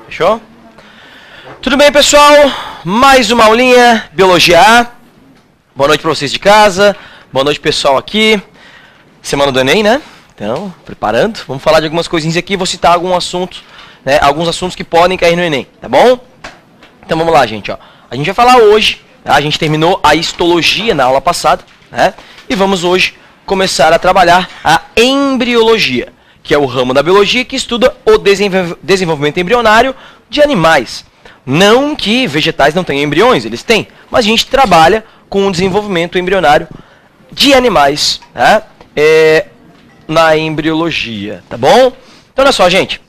Fechou? Tudo bem, pessoal? Mais uma aulinha, Biologia A. Boa noite para vocês de casa. Boa noite, pessoal aqui. Semana do Enem, né? Então, preparando. Vamos falar de algumas coisinhas aqui. Vou citar algum assunto, né? Alguns assuntos que podem cair no Enem, tá bom? Então, vamos lá, gente. Ó. A gente vai falar hoje, tá? A gente terminou a histologia na aula passada, né? E vamos hoje começar a trabalhar a embriologia, que é o ramo da biologia que estuda o desenvolvimento embrionário de animais. Não que vegetais não tenham embriões, eles têm, mas a gente trabalha com o desenvolvimento embrionário de animais, né? Na embriologia, tá bom? Então, olha só, gente.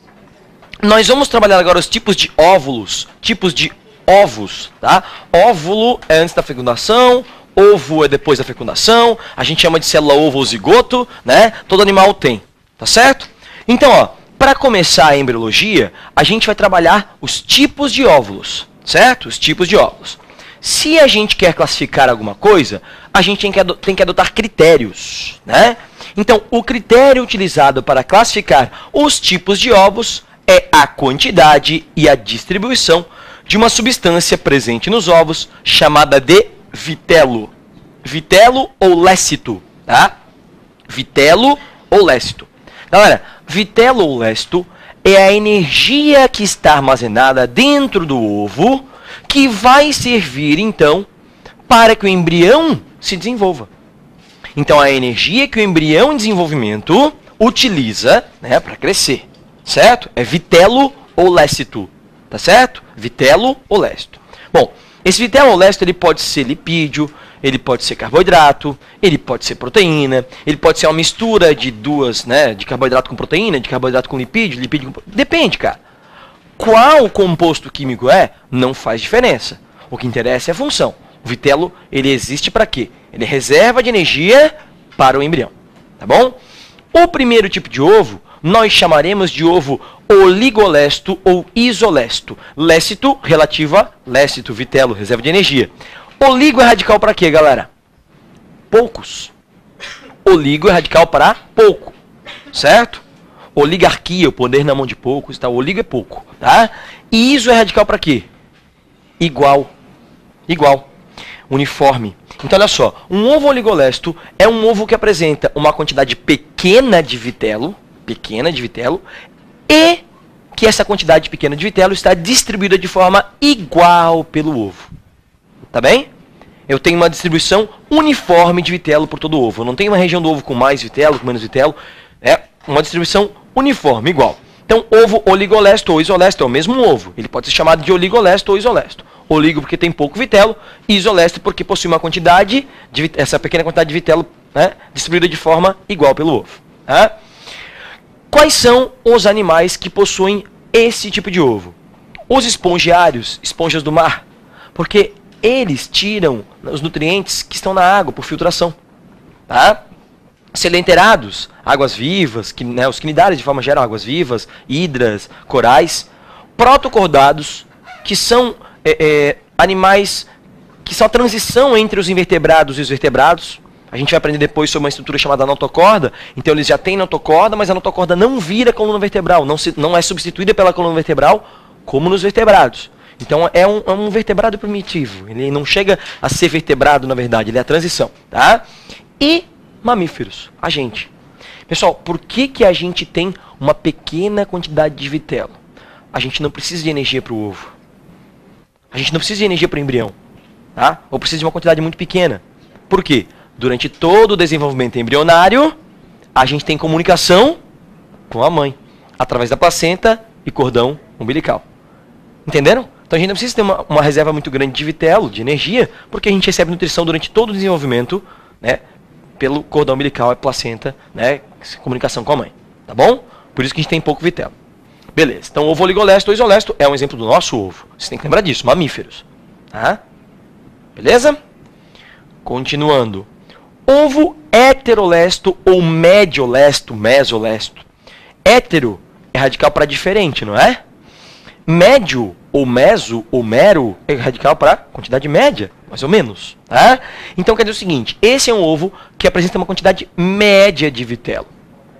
Nós vamos trabalhar agora os tipos de óvulos, tipos de ovos, tá? Óvulo é antes da fecundação, ovo é depois da fecundação, a gente chama de célula ovo ou zigoto, né? Todo animal tem, tá certo? Então, ó, para começar a embriologia, a gente vai trabalhar os tipos de óvulos, certo? Os tipos de óvulos. Se a gente quer classificar alguma coisa, a gente tem que adotar critérios, né? Então, o critério utilizado para classificar os tipos de ovos é a quantidade e a distribuição de uma substância presente nos ovos chamada de vitelo. Vitelo ou lécito, tá? Vitelo ou lécito. Galera, vitelo ou lécito é a energia que está armazenada dentro do ovo que vai servir, então, para que o embrião se desenvolva. Então, a energia que o embrião em desenvolvimento utiliza, né, para crescer, certo? É vitelo ou lécito, tá certo? Vitelo ou lécito. Bom, esse vitelo ou lécito ele pode ser lipídio, ele pode ser carboidrato, ele pode ser proteína, ele pode ser uma mistura de duas, né, de carboidrato com proteína, de carboidrato com lipídio, lipídio com... Depende, cara. Qual composto químico não faz diferença. O que interessa é a função. O vitelo, ele existe para quê? Ele é reserva de energia para o embrião, tá bom? O primeiro tipo de ovo, nós chamaremos de ovo oligolécito ou isolécito. Lécito, relativo a lécito, vitelo, reserva de energia. Oligo é radical para quê, galera? Poucos. Oligo é radical para pouco, certo? Oligarquia, o poder na mão de poucos, tá? O oligo é pouco, tá? E iso é radical para quê? Igual. Igual. Uniforme. Então, olha só. Um ovo oligolécito é um ovo que apresenta uma quantidade pequena de vitelo, e que essa quantidade pequena de vitelo está distribuída de forma igual pelo ovo. Tá bem? Eu tenho uma distribuição uniforme de vitelo por todo o ovo. Eu não tenho uma região do ovo com mais vitelo, com menos vitelo. É uma distribuição uniforme, igual. Então, ovo oligolécito ou isolécito é o mesmo ovo. Ele pode ser chamado de oligolécito ou isolécito. Oligo porque tem pouco vitelo, e isolécito porque possui uma quantidade, essa pequena quantidade de vitelo, né, distribuída de forma igual pelo ovo. Tá? Quais são os animais que possuem esse tipo de ovo? Os espongiários, esponjas do mar, porque eles tiram os nutrientes que estão na água por filtração. Tá? Selenterados, águas vivas, né, os quinidários de forma geral, águas vivas, hidras, corais. Protocordados, que são animais que são a transição entre os invertebrados e os vertebrados. A gente vai aprender depois sobre uma estrutura chamada notocorda. Então eles já têm notocorda, mas a notocorda não vira coluna vertebral, não é substituída pela coluna vertebral como nos vertebrados. Então é um vertebrado primitivo, ele não chega a ser vertebrado na verdade, ele é a transição, tá? E mamíferos, a gente. Pessoal, por que a gente tem uma pequena quantidade de vitelo? A gente não precisa de energia para o ovo. A gente não precisa de energia para o embrião, tá? Ou precisa de uma quantidade muito pequena. Por quê? Durante todo o desenvolvimento embrionário, a gente tem comunicação com a mãe, através da placenta e cordão umbilical. Entenderam? Então a gente não precisa ter uma reserva muito grande de vitelo, de energia, porque a gente recebe nutrição durante todo o desenvolvimento, né, pelo cordão umbilical e placenta, né, comunicação com a mãe. Tá bom? Por isso que a gente tem pouco vitelo. Beleza. Então, ovo oligolécito ou isolécito é um exemplo do nosso ovo. Você tem que lembrar disso, mamíferos. Tá? Beleza? Continuando. Ovo heterolécito ou mediolécito, mesolécito. Hétero é radical para diferente, não é? Médio ou meso ou mero é radical para quantidade média, mais ou menos. Tá? Então quer dizer o seguinte, esse é um ovo que apresenta uma quantidade média de vitelo.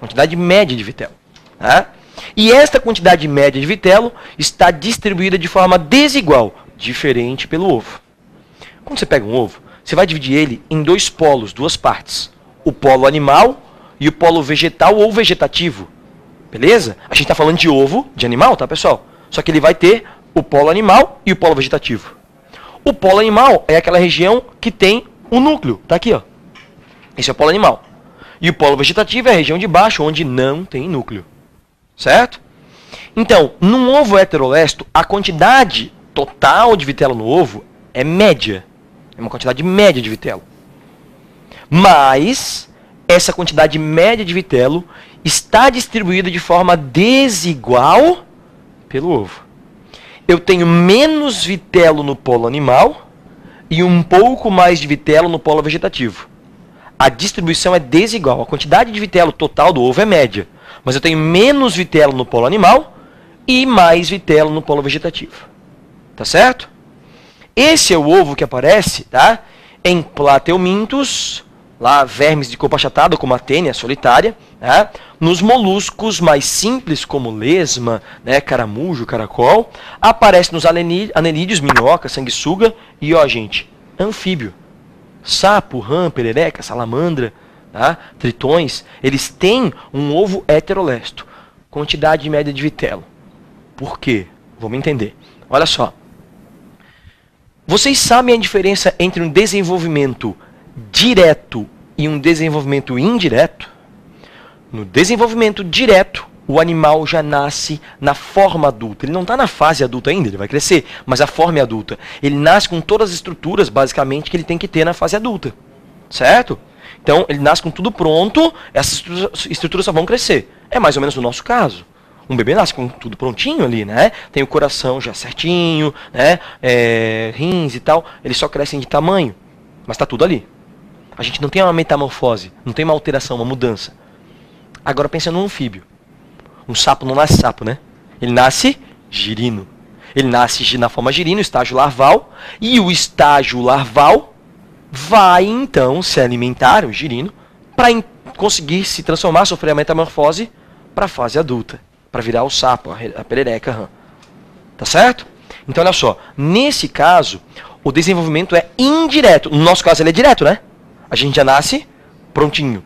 quantidade média de vitelo. Tá? E esta quantidade média de vitelo está distribuída de forma desigual, diferente pelo ovo. Quando você pega um ovo, você vai dividir ele em dois polos, duas partes. O polo animal e o polo vegetal ou vegetativo. Beleza? A gente está falando de ovo de animal, tá, pessoal? Só que ele vai ter o polo animal e o polo vegetativo. O polo animal é aquela região que tem o núcleo. Tá aqui, ó. Esse é o polo animal. E o polo vegetativo é a região de baixo, onde não tem núcleo. Certo? Então, num ovo heterolesto, a quantidade total de vitelo no ovo é média. É uma quantidade média de vitelo. Mas essa quantidade média de vitelo está distribuída de forma desigual pelo ovo. Eu tenho menos vitelo no polo animal e um pouco mais de vitelo no polo vegetativo. A distribuição é desigual. A quantidade de vitelo total do ovo é média. Mas eu tenho menos vitelo no polo animal e mais vitelo no polo vegetativo. Tá certo? Esse é o ovo que aparece, tá, em plateumintos, lá vermes de corpo achatado, como a tênia solitária, tá, nos moluscos mais simples, como lesma, né, caramujo, caracol, aparece nos anelídeos, minhoca, sanguessuga e, ó, gente, anfíbio. Sapo, rã, perereca, salamandra, tá, tritões, eles têm um ovo heterolesto, quantidade média de vitelo. Por quê? Vamos entender. Olha só. Vocês sabem a diferença entre um desenvolvimento direto e um desenvolvimento indireto? No desenvolvimento direto, o animal já nasce na forma adulta. Ele não está na fase adulta ainda, ele vai crescer, mas a forma é adulta. Ele nasce com todas as estruturas, basicamente, que ele tem que ter na fase adulta. Certo? Então, ele nasce com tudo pronto, essas estruturas só vão crescer. É mais ou menos o nosso caso. Um bebê nasce com tudo prontinho ali, né? Tem o coração já certinho, né? Rins e tal. Eles só crescem de tamanho, mas está tudo ali. A gente não tem uma metamorfose, não tem uma alteração, uma mudança. Agora pensa num anfíbio. Um sapo não nasce sapo, né? Ele nasce girino. Ele nasce na forma girino, estágio larval. E o estágio larval vai, então, se alimentar, o girino, para conseguir se transformar, sofrer a metamorfose para a fase adulta. Para virar o sapo, a perereca, a rã. Tá certo? Então, olha só. Nesse caso, o desenvolvimento é indireto. No nosso caso, ele é direto, né? A gente já nasce prontinho.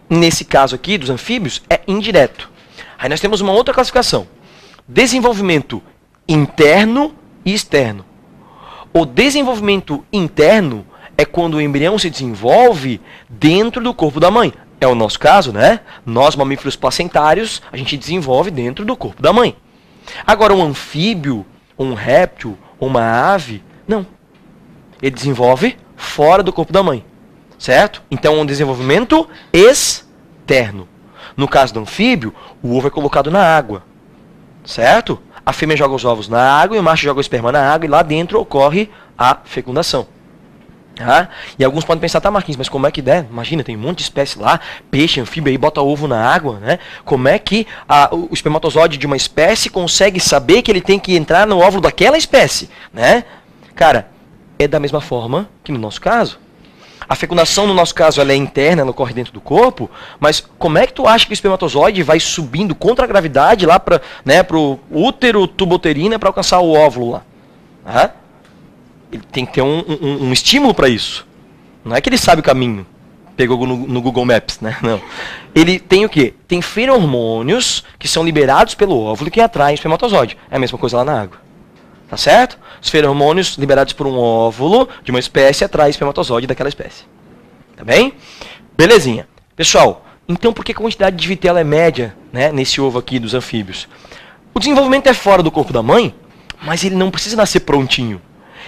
Nesse caso aqui, dos anfíbios, é indireto. Aí nós temos uma outra classificação. Desenvolvimento interno e externo. O desenvolvimento interno é quando o embrião se desenvolve dentro do corpo da mãe. É o nosso caso, né? Nós, mamíferos placentários, a gente desenvolve dentro do corpo da mãe. Agora, um anfíbio, um réptil, uma ave, não. Ele desenvolve fora do corpo da mãe. Certo? Então, um desenvolvimento externo. No caso do anfíbio, o ovo é colocado na água. Certo? A fêmea joga os ovos na água e o macho joga o esperma na água e lá dentro ocorre a fecundação. Tá? E alguns podem pensar, tá, Marquinhos, mas como é que der? Imagina, tem um monte de espécie lá, peixe, anfíbio, aí bota ovo na água, né? Como é que o espermatozoide de uma espécie consegue saber que ele tem que entrar no óvulo daquela espécie, né? Cara, é da mesma forma que no nosso caso. A fecundação, no nosso caso, ela é interna, ela ocorre dentro do corpo, mas como é que tu acha que o espermatozoide vai subindo contra a gravidade lá para, né, pro útero, tubo uterino, para alcançar o óvulo lá? Tá? Ele tem que ter um estímulo para isso. Não é que ele sabe o caminho. Pegou no Google Maps, né? Não. Ele tem o quê? Tem feromônios que são liberados pelo óvulo que atraem o espermatozoide. É a mesma coisa lá na água. Tá certo? Os feromônios liberados por um óvulo de uma espécie atraem o espermatozoide daquela espécie. Tá bem? Belezinha. Pessoal, então por que a quantidade de vitelo é média, né, nesse ovo aqui dos anfíbios? O desenvolvimento é fora do corpo da mãe, mas ele não precisa nascer prontinho.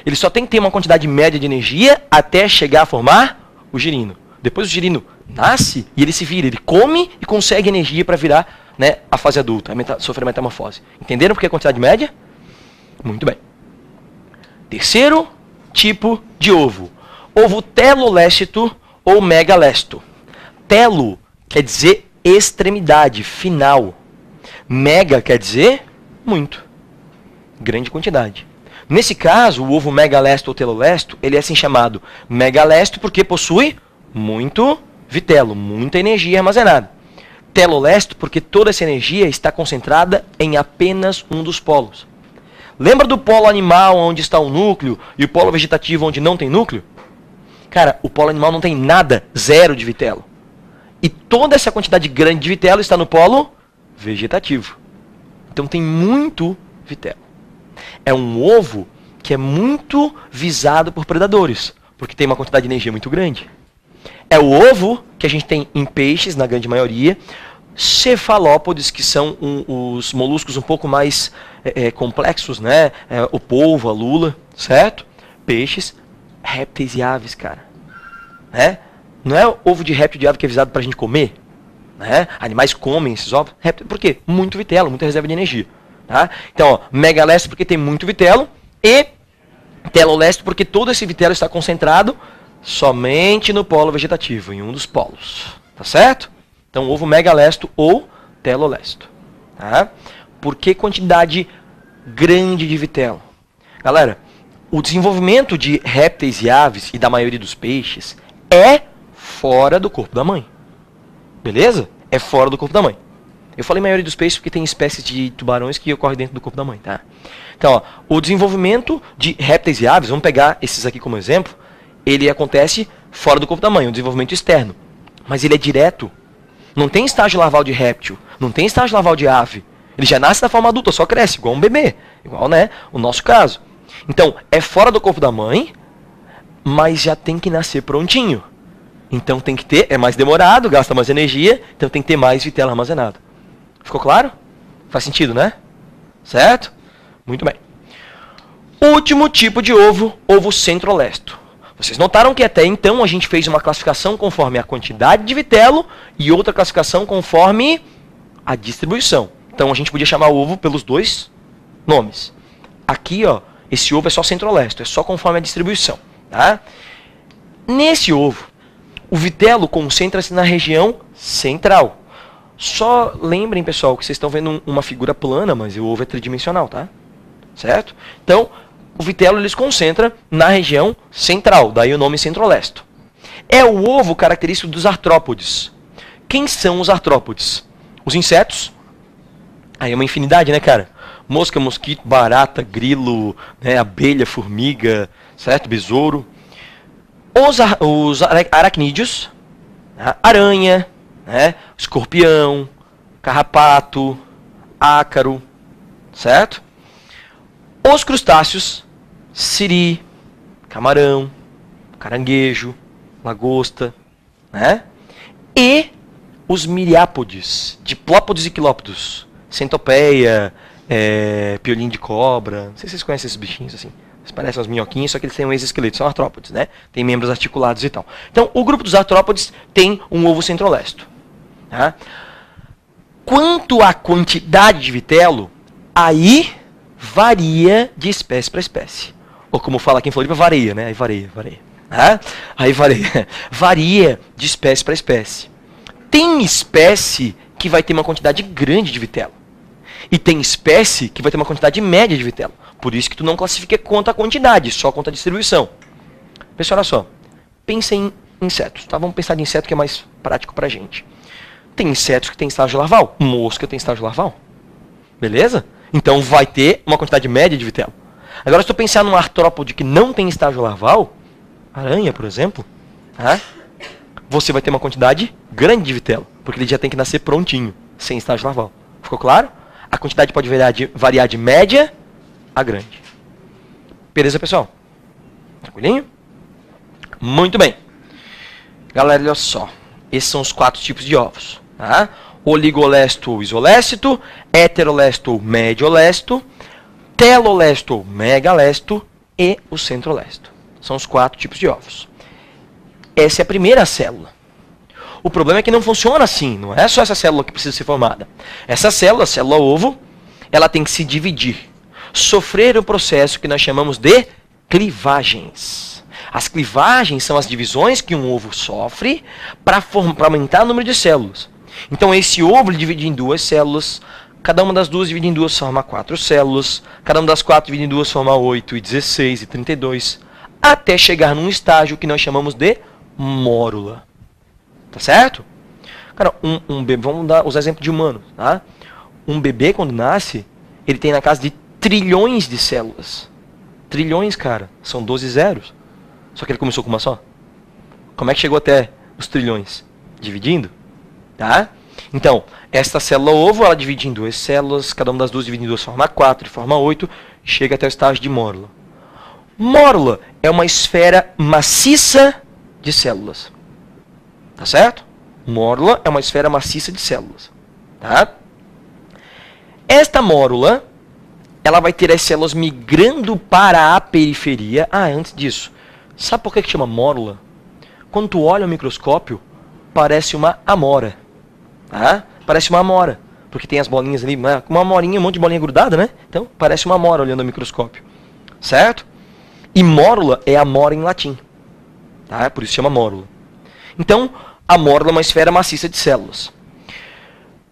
Ele só tem que ter uma quantidade média de energia até chegar a formar o girino. Depois o girino nasce e ele se vira, ele come e consegue energia para virar, né, a fase adulta, sofrer a metamorfose. Entenderam por que a quantidade média? Muito bem. Terceiro tipo de ovo. Ovo telolécito ou megalécito. Telo quer dizer extremidade, final. Mega quer dizer muito. Grande quantidade. Nesse caso, o ovo megalécito ou telolécito, ele é assim chamado megalécito porque possui muito vitelo, muita energia armazenada. Telolesto, porque toda essa energia está concentrada em apenas um dos polos. Lembra do polo animal onde está o núcleo e o polo vegetativo onde não tem núcleo? Cara, o polo animal não tem nada, zero de vitelo. E toda essa quantidade grande de vitelo está no polo vegetativo. Então tem muito vitelo. É um ovo que é muito visado por predadores, porque tem uma quantidade de energia muito grande. É o ovo que a gente tem em peixes, na grande maioria, cefalópodes, que são os moluscos um pouco mais complexos, né? O polvo, a lula, certo? Peixes, répteis e aves, cara. Né? Não é ovo de réptil de ave que é visado pra gente comer? Né? Animais comem esses ovos. Réptil, por quê? Muito vitelo, muita reserva de energia. Tá? Então, ó, megalesto porque tem muito vitelo e telolesto porque todo esse vitelo está concentrado somente no polo vegetativo, em um dos polos. Tá certo? Então, ovo megalesto ou telolesto. Tá? Por que quantidade grande de vitelo? Galera, o desenvolvimento de répteis e aves e da maioria dos peixes é fora do corpo da mãe. Beleza? É fora do corpo da mãe. Eu falei maioria dos peixes porque tem espécies de tubarões que ocorrem dentro do corpo da mãe, tá? Então, ó, o desenvolvimento de répteis e aves, vamos pegar esses aqui como exemplo, ele acontece fora do corpo da mãe, um desenvolvimento externo. Mas ele é direto. Não tem estágio larval de réptil, não tem estágio larval de ave. Ele já nasce na forma adulta, só cresce, igual um bebê. Igual, né, o nosso caso. Então, é fora do corpo da mãe, mas já tem que nascer prontinho. Então tem que ter, é mais demorado, gasta mais energia, então tem que ter mais vitelo armazenado. Ficou claro? Faz sentido, né? Certo? Muito bem. Último tipo de ovo, ovo centrolesto. Vocês notaram que até então a gente fez uma classificação conforme a quantidade de vitelo e outra classificação conforme a distribuição. Então a gente podia chamar o ovo pelos dois nomes. Aqui, ó, esse ovo é só centrolesto, é só conforme a distribuição. Tá? Nesse ovo, o vitelo concentra-se na região central. Só lembrem, pessoal, que vocês estão vendo uma figura plana, mas o ovo é tridimensional, tá? Certo? Então, o vitelo ele se concentra na região central, daí o nome centrolesto. É o ovo característico dos artrópodes. Quem são os artrópodes? Os insetos. Aí é uma infinidade, né, cara? Mosca, mosquito, barata, grilo, né, abelha, formiga, certo? Besouro. Os aracnídeos, né? Aranha, né? Escorpião, carrapato, ácaro, certo? Os crustáceos, siri, camarão, caranguejo, lagosta, né? E os miriápodes, diplópodes e quilópodes, centopeia, piolim de cobra, não sei se vocês conhecem esses bichinhos assim. Eles parecem umas minhoquinhas, só que eles têm um exoesqueleto, são artrópodes, né? Tem membros articulados e tal. Então, o grupo dos artrópodes tem um ovo centrolesto. Tá? Quanto à quantidade de vitelo, aí varia de espécie para espécie. Ou como fala aqui em Floripa, varia, né? Aí varia. Tá? Aí varia. Varia de espécie para espécie. Tem espécie que vai ter uma quantidade grande de vitelo. E tem espécie que vai ter uma quantidade média de vitelo. Por isso que tu não classifica quanto a quantidade, só quanto a distribuição. Pessoal, olha só. Pensa em insetos, tá? Vamos pensar em inseto que é mais prático pra gente. Tem insetos que tem estágio larval. Mosca tem estágio larval. Beleza? Então vai ter uma quantidade média de vitelo. Agora, se tu pensar num artrópode que não tem estágio larval, aranha, por exemplo, tá? Você vai ter uma quantidade grande de vitelo, porque ele já tem que nascer prontinho, sem estágio larval. Ficou claro? A quantidade pode variar de média a grande. Beleza, pessoal? Tranquilinho? Muito bem. Galera, olha só. Esses são os 4 tipos de ovos. Tá? Oligolesto ou isolécito, heterolesto ou mediolesto, telolesto ou megalesto e o centrolesto. São os 4 tipos de ovos. Essa é a primeira célula. O problema é que não funciona assim, não é só essa célula que precisa ser formada. Essa célula, a célula ovo, ela tem que se dividir, sofrer um processo que nós chamamos de clivagens. As clivagens são as divisões que um ovo sofre para aumentar o número de células. Então esse ovo ele divide em 2 células, cada uma das 2 divide em 2 forma 4 células, cada uma das 4 divide em 2 forma 8, e 16 e 32, até chegar num estágio que nós chamamos de mórula. Tá certo? Cara, um bebê, vamos usar exemplo de humano, tá? Um bebê, quando nasce, ele tem na casa de trilhões de células. Trilhões, cara. São 12 zeros. Só que ele começou com uma só. Como é que chegou até os trilhões? Dividindo, tá? Então, esta célula ovo, ela divide em duas células, cada uma das duas divide em duas forma 4 e forma 8, e chega até o estágio de mórula. Mórula é uma esfera maciça de células. Tá certo? Mórula é uma esfera maciça de células. Tá? Esta mórula, ela vai ter as células migrando para a periferia. Ah, antes disso, sabe por que chama mórula? Quando tu olha o microscópio, parece uma amora. Tá? Parece uma amora. Porque tem as bolinhas ali, uma amorinha, um monte de bolinha grudada, né? Então, parece uma amora olhando o microscópio. Certo? E mórula é amora em latim. Tá? Por isso chama mórula. Então, a mórula é uma esfera maciça de células.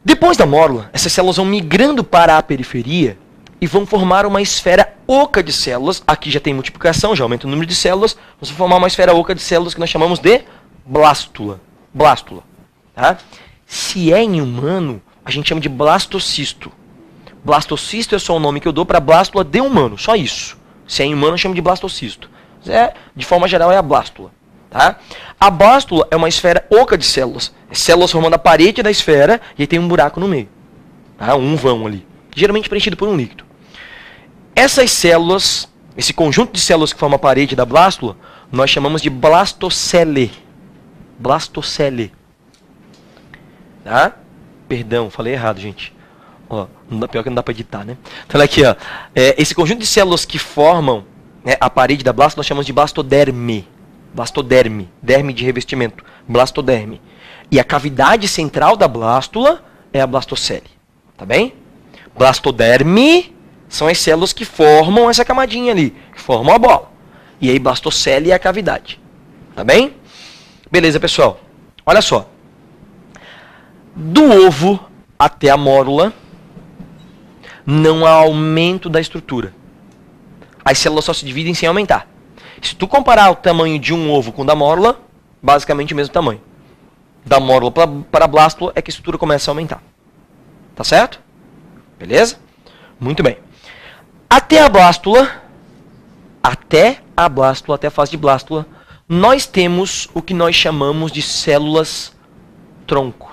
Depois da mórula, essas células vão migrando para a periferia e vão formar uma esfera oca de células. Aqui já tem multiplicação, já aumenta o número de células. Vamos formar uma esfera oca de células que nós chamamos de blástula. Blástula. Tá? Se é em humano, a gente chama de blastocisto. Blastocisto é só o nome que eu dou para blástula de humano, só isso. Se é em humano, eu chamo de blastocisto. De forma geral, é a blástula. Tá? A blástula é uma esfera oca de células. Células formando a parede da esfera e aí tem um buraco no meio. Tá? Um vão ali. Geralmente preenchido por um líquido. Essas células, esse conjunto de células que forma a parede da blástula, nós chamamos de blastocele. Blastocele. Tá? Perdão, falei errado, gente. Ó, pior que não dá para editar, né? Então, olha aqui, ó. Esse conjunto de células que formam, né, a parede da blástula, nós chamamos de blastoderme. Blastoderme, derme de revestimento, blastoderme. E a cavidade central da blástula é a blastocele. Tá bem? Blastoderme são as células que formam essa camadinha ali, que formam a bola. E aí blastocele é a cavidade. Tá bem? Beleza, pessoal. Olha só. Do ovo até a mórula, não há aumento da estrutura. As células só se dividem sem aumentar. Se tu comparar o tamanho de um ovo com o da mórula, basicamente o mesmo tamanho. Da mórula para a blástula é que a estrutura começa a aumentar. Tá certo? Beleza? Muito bem. Até a fase de blástula, nós temos o que nós chamamos de células tronco.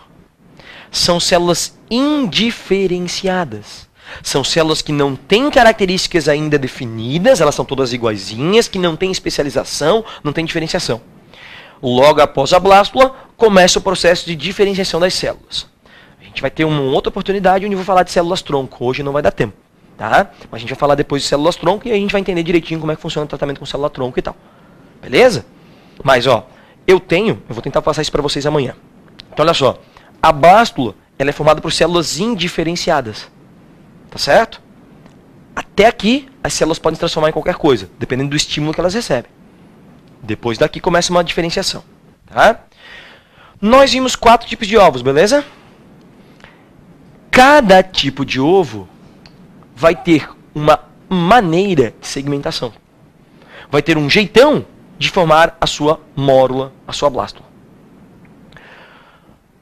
São células indiferenciadas. São células que não têm características ainda definidas, elas são todas iguaizinhas, que não têm especialização, não têm diferenciação. Logo após a blástula, começa o processo de diferenciação das células. A gente vai ter uma outra oportunidade onde eu vou falar de células tronco. Hoje não vai dar tempo, tá? Mas a gente vai falar depois de células tronco e aí a gente vai entender direitinho como é que funciona o tratamento com célula tronco e tal. Beleza? Mas, ó, eu vou tentar passar isso para vocês amanhã. Então, olha só. A blástula, ela é formada por células indiferenciadas. Tá certo? Até aqui, as células podem se transformar em qualquer coisa, dependendo do estímulo que elas recebem. Depois daqui começa uma diferenciação. Tá? Nós vimos 4 tipos de ovos, beleza? Cada tipo de ovo vai ter uma maneira de segmentação. Vai ter um jeitão de formar a sua mórula, a sua blástula.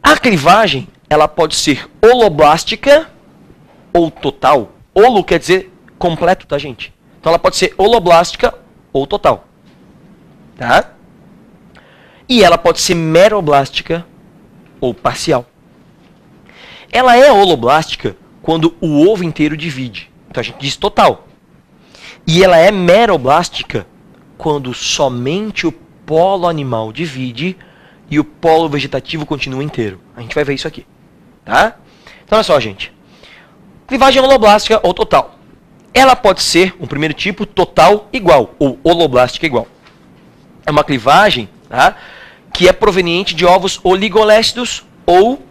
A clivagem, ela pode ser holoblástica ou total. Holo quer dizer completo, tá, gente? Então ela pode ser holoblástica ou total. Tá? E ela pode ser meroblástica ou parcial. Ela é holoblástica quando o ovo inteiro divide. Então a gente diz total. E ela é meroblástica quando somente o polo animal divide e o polo vegetativo continua inteiro. A gente vai ver isso aqui. Tá? Então olha só, gente. Clivagem holoblástica ou total. Ela pode ser, um primeiro tipo, total igual, ou holoblástica igual. É uma clivagem, tá, que é proveniente de ovos oligolécidos ou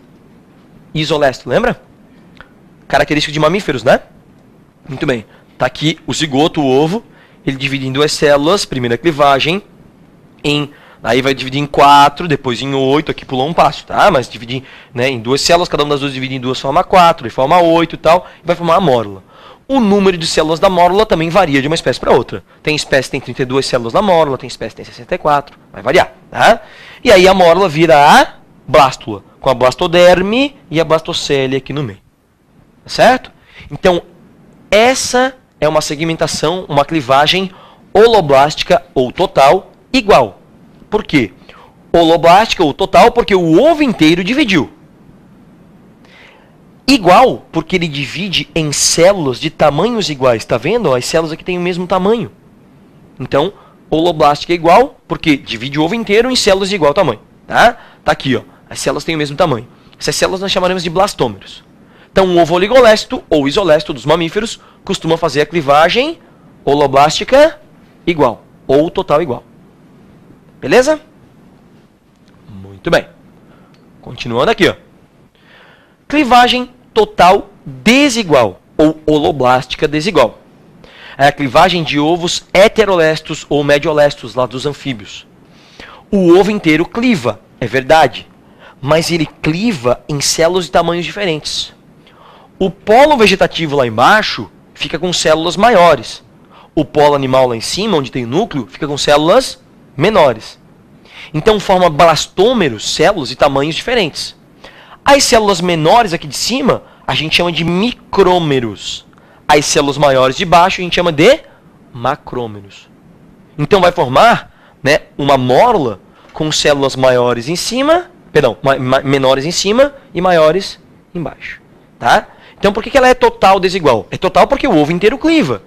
isolécitos, lembra? Característico de mamíferos, né? Muito bem. Tá aqui o zigoto, o ovo, ele divide em 2 células, primeira clivagem, aí vai dividir em 4, depois em 8, aqui pulou um passo, tá? Mas dividir, né, em 2 células, cada uma das duas divide em 2 forma 4, e forma 8 e tal, e vai formar a mórula. O número de células da mórula também varia de uma espécie para outra. Tem espécie que tem 32 células na mórula, tem espécie que tem 64, vai variar, tá? E aí a mórula vira a blástula. com a blastoderme e a blastocele aqui no meio. Tá certo? Então, essa é uma segmentação, uma clivagem holoblástica ou total igual. Por quê? Holoblástica ou total porque o ovo inteiro dividiu. Igual porque ele divide em células de tamanhos iguais. Está vendo? As células aqui têm o mesmo tamanho. Então, holoblástica é igual porque divide o ovo inteiro em células de igual tamanho. Tá aqui, ó. As células têm o mesmo tamanho. Essas células nós chamaremos de blastômeros. Então, o ovo oligolécito ou isolécito dos mamíferos costuma fazer a clivagem holoblástica igual ou total igual. Beleza? Muito bem. Continuando aqui, ó. Clivagem total desigual ou holoblástica desigual. É a clivagem de ovos heterolestos ou mediolestos lá dos anfíbios. O ovo inteiro cliva, é verdade, mas ele cliva em células de tamanhos diferentes. O polo vegetativo lá embaixo fica com células maiores. O polo animal lá em cima, onde tem o núcleo, fica com células menores. Então forma blastômeros, células de tamanhos diferentes. As células menores aqui de cima, a gente chama de micrômeros. As células maiores de baixo, a gente chama de macrômeros. Então vai formar, né, uma mórula com células maiores em cima, menores em cima e maiores embaixo. Tá? Então por que ela é total desigual? É total porque o ovo inteiro cliva.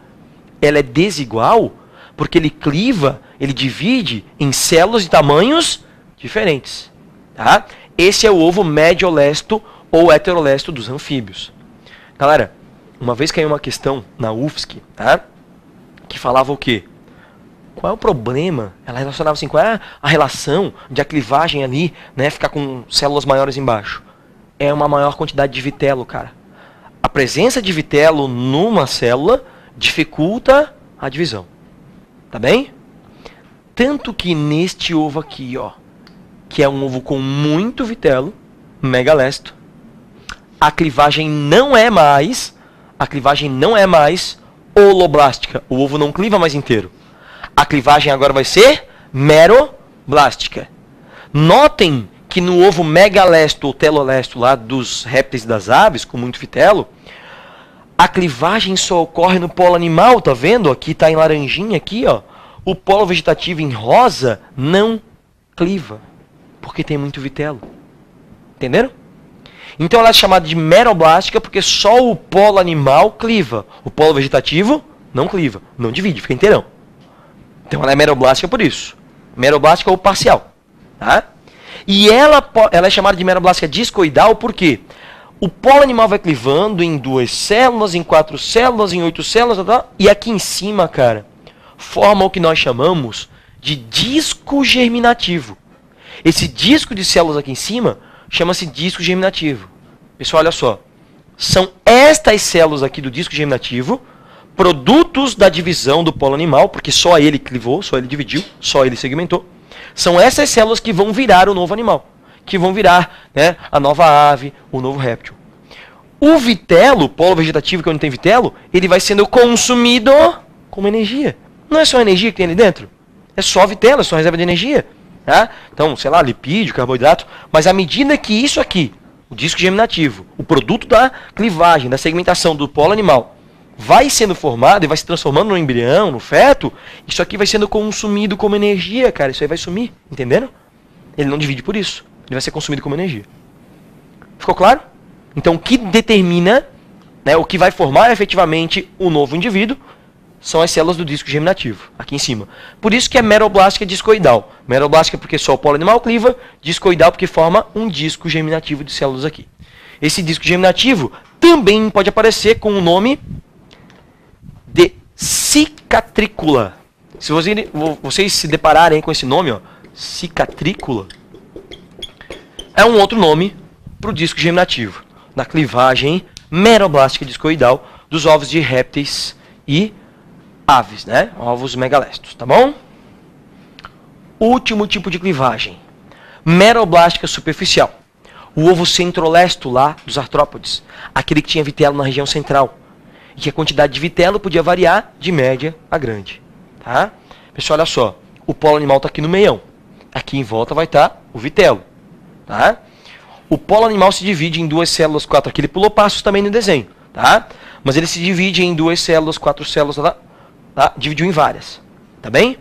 Ela é desigual porque ele cliva, ele divide em células de tamanhos diferentes. Tá? Esse é o ovo mediolesto ou heterolesto dos anfíbios. Galera, uma vez caiu uma questão na UFSC, tá? Que falava o quê? Qual é o problema? Ela relacionava assim, qual é a relação de a clivagem ali, né, ficar com células maiores embaixo? É uma maior quantidade de vitelo, cara. A presença de vitelo numa célula dificulta a divisão. Tá bem? Tanto que neste ovo aqui, ó, que é um ovo com muito vitelo, megalesto, a clivagem não é mais holoblástica. O ovo não cliva mais inteiro. A clivagem agora vai ser meroblástica. Notem que no ovo megalesto ou telolesto lá dos répteis e das aves, com muito vitelo, a clivagem só ocorre no polo animal, tá vendo? Aqui tá em laranjinha aqui, ó. O polo vegetativo em rosa não cliva, porque tem muito vitelo. Entenderam? Então ela é chamada de meroblástica porque só o polo animal cliva. O polo vegetativo não cliva, não divide, fica inteirão. Então ela é meroblástica por isso. Meroblástica ou parcial. Tá? E ela é chamada de meroblástica discoidal porque o polo animal vai clivando em 2 células, em 4 células, em 8 células, e aqui em cima, cara, forma o que nós chamamos de disco germinativo. Esse disco de células aqui em cima chama-se disco germinativo. Pessoal, olha só. São estas células aqui do disco germinativo, produtos da divisão do polo animal, porque só ele clivou, só ele dividiu, só ele segmentou. São essas células que vão virar o novo animal, que vão virar, né, a nova ave, o novo réptil. O vitelo, o polo vegetativo que é onde tem vitelo, ele vai sendo consumido como energia. Não é só energia que tem ali dentro. É só vitelo, é só reserva de energia. Tá? Então, sei lá, lipídio, carboidrato. Mas à medida que isso aqui, o disco germinativo, o produto da clivagem, da segmentação do polo animal, vai sendo formado e vai se transformando no embrião, no feto, isso aqui vai sendo consumido como energia, cara. Isso aí vai sumir, entenderam? Ele não divide por isso. Ele vai ser consumido como energia. Ficou claro? Então, o que determina, né, o que vai formar efetivamente o novo indivíduo são as células do disco germinativo, aqui em cima. Por isso que é meroblástica discoidal. Meroblástica porque só o polo animal cliva, discoidal porque forma um disco germinativo de células aqui. Esse disco germinativo também pode aparecer com o nome de cicatrícula. Se vocês se depararem com esse nome, ó, cicatrícula, é um outro nome para o disco germinativo, na clivagem meroblástica discoidal dos ovos de répteis e aves, né? Ovos megalestos, tá bom? Último tipo de clivagem, meroblástica superficial. O ovo centrolesto lá dos artrópodes, aquele que tinha vitelo na região central, e que a quantidade de vitelo podia variar de média a grande, tá? Pessoal, olha só, o polo animal está aqui no meião, aqui em volta vai estar o vitelo, tá? o polo animal se divide em 2 células, 4. Aqui ele pulou passos também no desenho, tá? Mas ele se divide em 2 células, 4 células, tá? Dividiu em várias, tá bem?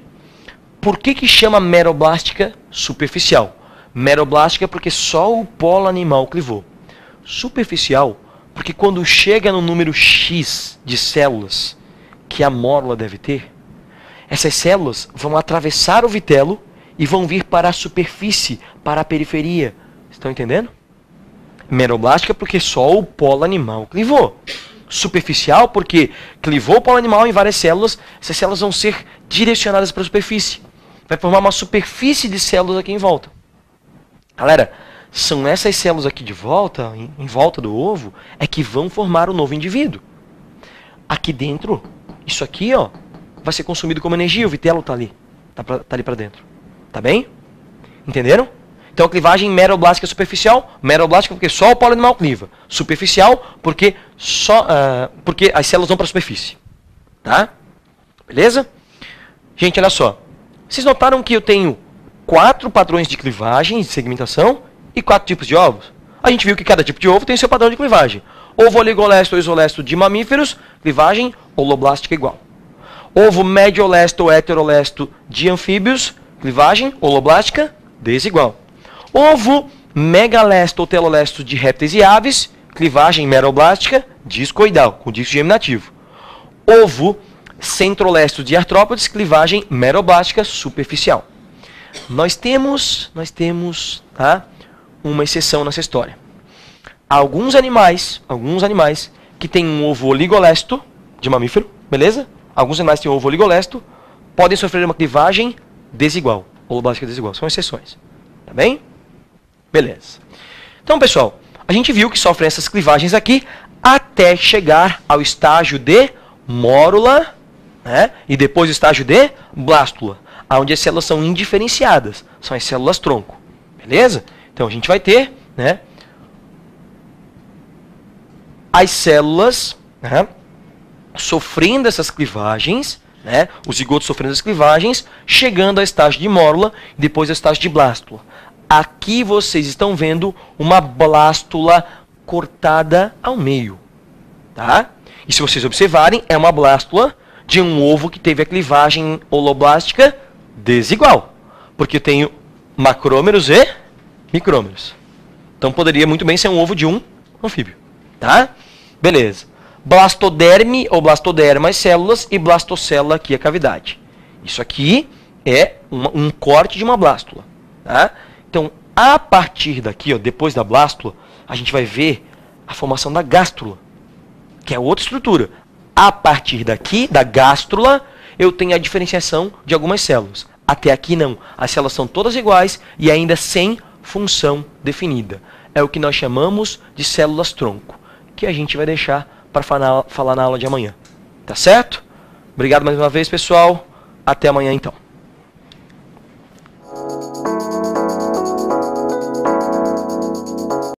Por que chama meroblástica superficial? Meroblástica porque só o polo animal clivou. Superficial porque quando chega no número X de células que a mórula deve ter, essas células vão atravessar o vitelo e vão vir para a superfície, para a periferia. Estão entendendo? Meroblástica porque só o polo animal clivou. Superficial porque clivou o polo animal em várias células, essas células vão ser direcionadas para a superfície. Vai formar uma superfície de células aqui em volta. Galera, são essas células aqui de volta, em volta do ovo, é que vão formar o novo indivíduo. Aqui dentro, isso aqui, ó, vai ser consumido como energia, o vitelo tá ali. Tá ali para dentro. Tá bem? Entenderam? Então a clivagem meroblástica superficial, meroblástica porque só o polo animal cliva. Superficial porque porque as células vão para a superfície. Tá? Beleza? Gente, olha só. Vocês notaram que eu tenho 4 padrões de clivagem, de segmentação, e 4 tipos de ovos? A gente viu que cada tipo de ovo tem seu padrão de clivagem. Ovo oligolesto ou isolesto de mamíferos, clivagem holoblástica igual. Ovo mediolesto ou heterolesto de anfíbios, clivagem holoblástica desigual. Ovo megalesto ou telolesto de répteis e aves, clivagem meroblástica discoidal, com disco geminativo. Ovo centrolesto de artrópodes, clivagem meroblástica superficial. Nós temos tá, uma exceção nessa história. Alguns animais que têm um ovo oligolesto de mamífero, beleza? Alguns animais que têm um ovo oligolesto podem sofrer uma clivagem desigual, holoblástica desigual. São exceções. Tá bem? Beleza. Então, pessoal, a gente viu que sofrem essas clivagens aqui até chegar ao estágio de mórula, né? E depois o estágio de blástula, onde as células são indiferenciadas, são as células tronco. Beleza? Então a gente vai ter, né, as células, né, sofrendo essas clivagens, né, os zigotos sofrendo as clivagens, chegando ao estágio de mórula e depois ao estágio de blástula. Aqui vocês estão vendo uma blástula cortada ao meio. Tá? E se vocês observarem, é uma blástula de um ovo que teve a clivagem holoblástica desigual. Porque eu tenho macrômeros e micrômeros. Então poderia muito bem ser um ovo de um anfíbio. Tá? Beleza. Blastoderme ou blastoderma as células e blastocélula aqui a cavidade. Isso aqui é um corte de uma blástula. Tá? Então, a partir daqui, ó, depois da blástula, a gente vai ver a formação da gástrula, que é outra estrutura. A partir daqui, da gástrula, eu tenho a diferenciação de algumas células. Até aqui não. As células são todas iguais e ainda sem função definida. É o que nós chamamos de células-tronco, que a gente vai deixar para falar na aula de amanhã. Tá certo? Obrigado mais uma vez, pessoal. Até amanhã, então.